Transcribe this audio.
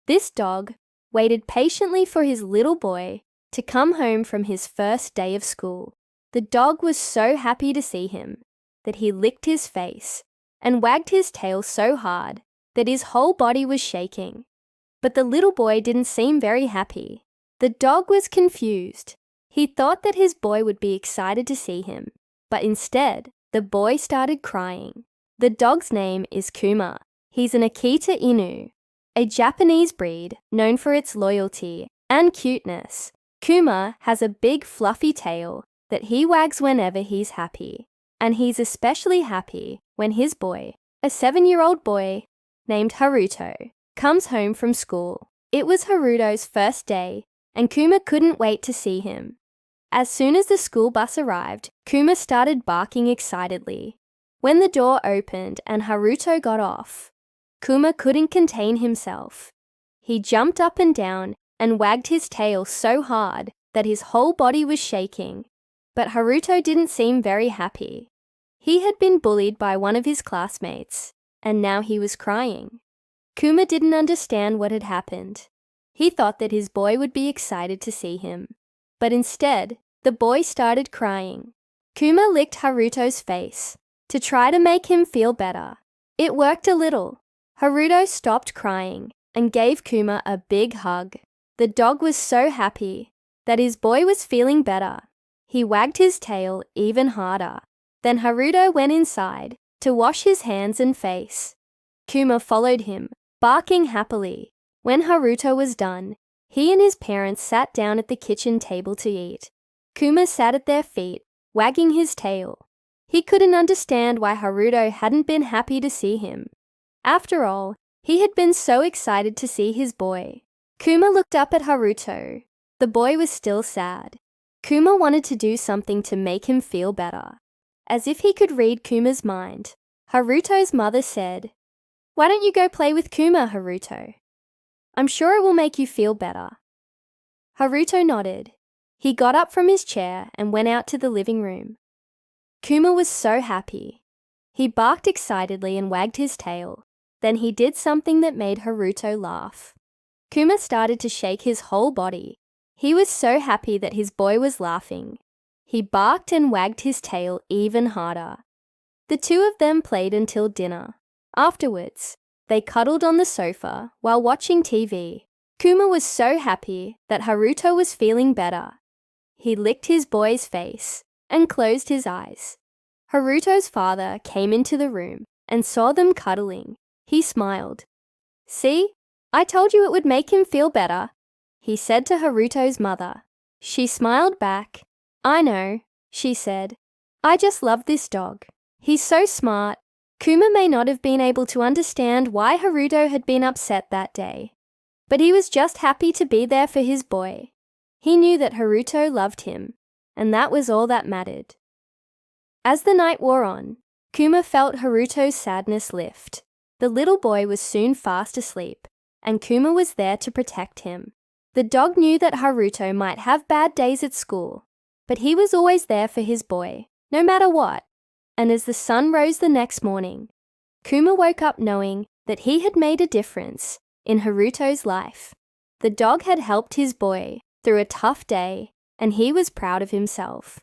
This dog waited patiently for his little boy to come home from his first day of school. The dog was so happy to see him that he licked his face and wagged his tail so hard that his whole body was shaking. But the little boy didn't seem very happy. The dog was confused. He thought that his boy would be excited to see him, but instead, the boy started crying. The dog's name is Kuma. He's an Akita Inu, a Japanese breed known for its loyalty and cuteness. Kuma has a big fluffy tail that he wags whenever he's happy, and he's especially happy when his boy, a 7-year-old boy named Haruto, comes home from school. It was Haruto's first day, and Kuma couldn't wait to see him. As soon as the school bus arrived, Kuma started barking excitedly. When the door opened and Haruto got off, Kuma couldn't contain himself. He jumped up and down and wagged his tail so hard that his whole body was shaking. But Haruto didn't seem very happy. He had been bullied by one of his classmates, and now he was crying. Kuma didn't understand what had happened. He thought that his boy would be excited to see him. But instead, the boy started crying. Kuma licked Haruto's face to try to make him feel better. It worked a little. Haruto stopped crying and gave Kuma a big hug. The dog was so happy that his boy was feeling better. He wagged his tail even harder. Then Haruto went inside to wash his hands and face. Kuma followed him, barking happily. When Haruto was done, he and his parents sat down at the kitchen table to eat. Kuma sat at their feet, wagging his tail. He couldn't understand why Haruto hadn't been happy to see him. After all, he had been so excited to see his boy. Kuma looked up at Haruto. The boy was still sad. Kuma wanted to do something to make him feel better. As if he could read Kuma's mind, Haruto's mother said, "Why don't you go play with Kuma, Haruto? I'm sure it will make you feel better." Haruto nodded. He got up from his chair and went out to the living room. Kuma was so happy. He barked excitedly and wagged his tail. Then he did something that made Haruto laugh. Kuma started to shake his whole body. He was so happy that his boy was laughing. He barked and wagged his tail even harder. The two of them played until dinner. Afterwards, they cuddled on the sofa while watching TV. Kuma was so happy that Haruto was feeling better. He licked his boy's face and closed his eyes. Haruto's father came into the room and saw them cuddling. He smiled. "See, I told you it would make him feel better," he said to Haruto's mother. She smiled back. "I know," she said. "I just love this dog. He's so smart." Kuma may not have been able to understand why Haruto had been upset that day, but he was just happy to be there for his boy. He knew that Haruto loved him, and that was all that mattered. As the night wore on, Kuma felt Haruto's sadness lift. The little boy was soon fast asleep, and Kuma was there to protect him. The dog knew that Haruto might have bad days at school, but he was always there for his boy, no matter what. And as the sun rose the next morning, Kuma woke up knowing that he had made a difference in Haruto's life. The dog had helped his boy through a tough day, and he was proud of himself.